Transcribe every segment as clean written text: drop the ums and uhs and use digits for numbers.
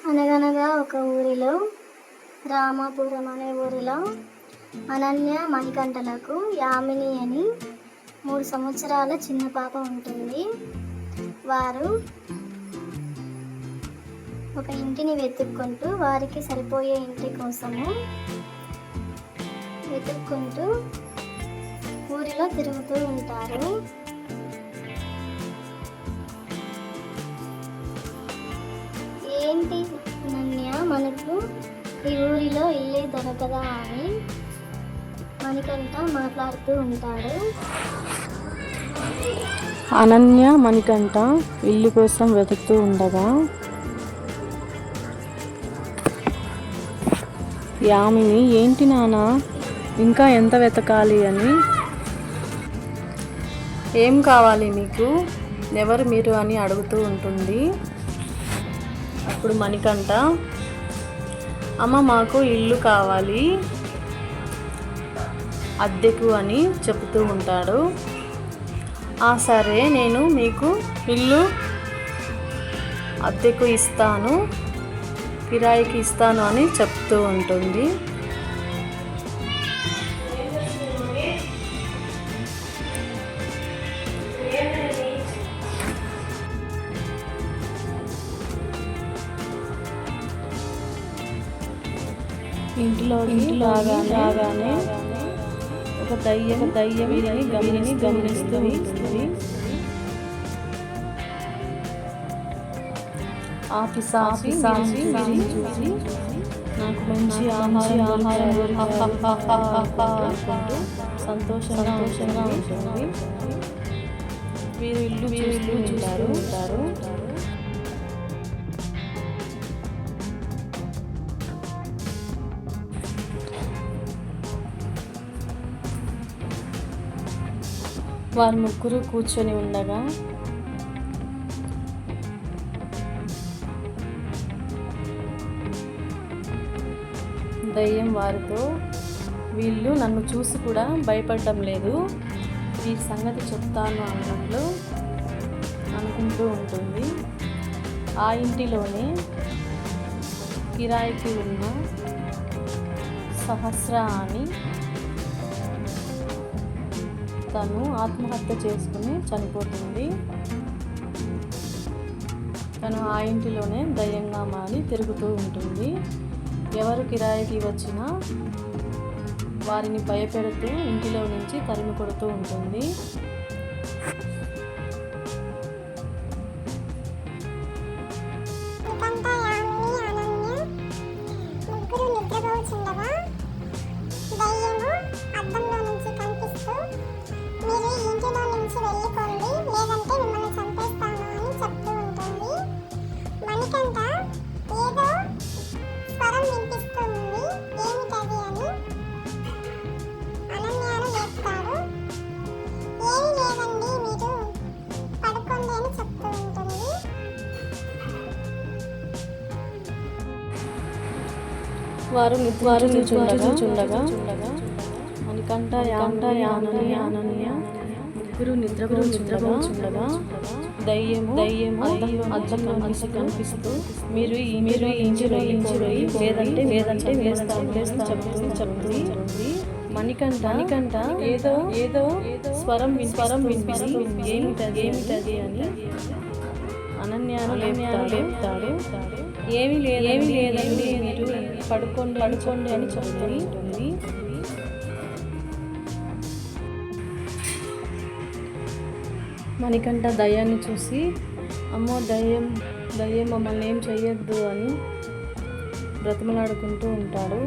అనగనగా ఒక ఊరిలో, రామాపురం అనే ఊరిలో అనన్య మణికంఠలకు యామిని అని 3 సంవత్సరాల చిన్న పాప ఉంటుంది. వారు ఒక ఇంటిని వెతుక్కుంటూ, వారికి సరిపోయే ఇంటి కోసము వెతుక్కుంటూ ఊరిలో తిరుగుతూ ఉంటారు. ఏంటి అనన్య, మనకు ఈ ఊరిలో ఇల్లే దొరకదా అని మణికంఠ మాట్లాడుతూ ఉంటాడు. అనన్య మణికంఠ ఇల్లు కోసం వెతుకుతూ ఉండగా యామిని, ఏంటి నాన్న ఇంకా ఎంత వెతకాలి అని, ఏం కావాలి మీకు, ఎవరు మీరు అని అడుగుతూ ఉంటుంది. అప్పుడు మణికంఠ, అమ్మ మాకు ఇల్లు కావాలి అద్దెకు అని చెబుతూ ఉంటాడు. సరే, నేను మీకు ఇల్లు అద్దెకు ఇస్తాను, కిరాయికి ఇస్తాను అని చెప్తూ ఉంటుంది. ఇంటిలో రాగానే ఒక దయ్యం వీరిని గమనిస్తూ ఉంటుంది. ఆ పిశాచి చూసి నాకు మంచి ఆహారం సంతోషంగా ఉంటుంది. వీరు ఇల్లు చూస్తూ ఉంటారు. వారు ముగ్గురు కూర్చొని ఉండగా దయ్యం వారితో, వీళ్ళు నన్ను చూసి కూడా భయపడడం లేదు, ఈ సంగతి చెప్తాను అన్నట్లు అనుకుంటూ ఉంటుంది. ఆ ఇంటిలోనే కిరాయికి ఉన్న సహస్ర అని తను ఆత్మహత్య చేసుకుని చనిపోతుంది. తను ఆ ఇంటిలోనే దయ్యంగా మారి తిరుగుతూ ఉంటుంది. ఎవరు కిరాయికి వచ్చినా వారిని భయపెడుతూ ఇంటిలో నుంచి తరిమి కొడుతూ ఉంటుంది. వారు నిద్రపోతుండగా మణికంఠ అనన్య ముగ్గురు నిద్రపోతుండగా దయ్యము అద్దంలో నుంచి కనిపిస్తూ, మీరు ఇంటిలో లేదంటే చెప్తుంది. మణికంఠ ఏదో స్వరం వినిపిస్తుంది. ఏమిటది అని అనన్యను లేపుతాడు. ఏమీ లేదండి, మీరు పడుకోండి అని చెప్తుంది. మణికంఠ దయ్యాన్ని చూసి, అమ్మో దయ్యం మమ్మల్ని ఏం చెయ్యొద్దు అని బ్రతిమలాడుకుంటూ ఉంటాడు.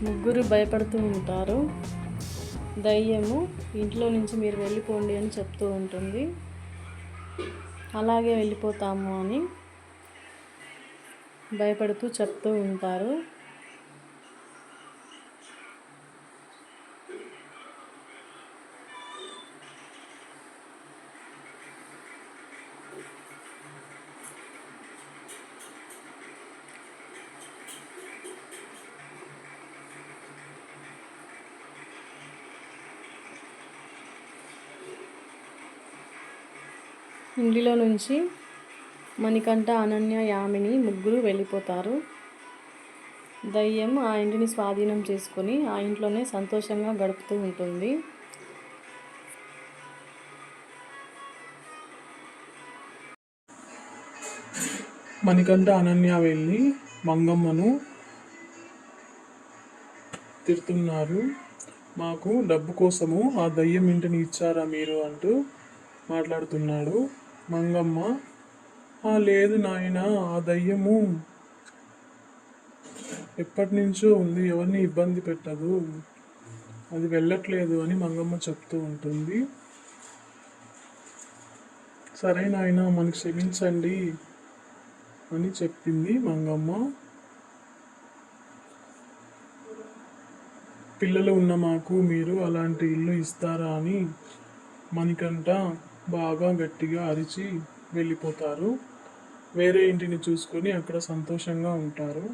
ముగ్గురు భయపడుతూ ఉంటారు. దయ్యము ఇంట్లో నుంచి మీరు వెళ్ళిపోండి అని చెప్తూ ఉంటుంది. అలాగే వెళ్ళిపోతాము అని భయపడుతూ చెప్తూ ఉంటారు. ఇంటిలో నుంచి మణికంఠ, అనన్య, యామిని ముగ్గురు వెళ్ళిపోతారు. దయ్యం ఆ ఇంటిని స్వాధీనం చేసుకొని ఆ ఇంట్లోనే సంతోషంగా గడుపుతూ ఉంటుంది. మణికంఠ, అనన్య వెళ్ళి మంగమ్మను తిడుతున్నారు. మాకు డబ్బు కోసము ఆ దయ్యం ఇంటిని ఇచ్చారా మీరు అంటూ మాట్లాడుతున్నాడు. మంగమ్మ, లేదు నాయన, ఆ దయ్యము ఎప్పటి నుంచో ఉంది, ఎవరిని ఇబ్బంది పెట్టదు, అది వెళ్ళట్లేదు అని మంగమ్మ చెప్తూ ఉంటుంది. సరే నాయన, మనకు క్షమించండి అని చెప్పింది మంగమ్మ. పిల్లలు ఉన్న మాకు మీరు అలాంటి ఇల్లు ఇస్తారా అని మణికంఠ బాగా గట్టిగా అరిచి వెళ్ళిపోతారు. వేరే ఇంటిని చూసుకొని అక్కడ సంతోషంగా ఉంటారు.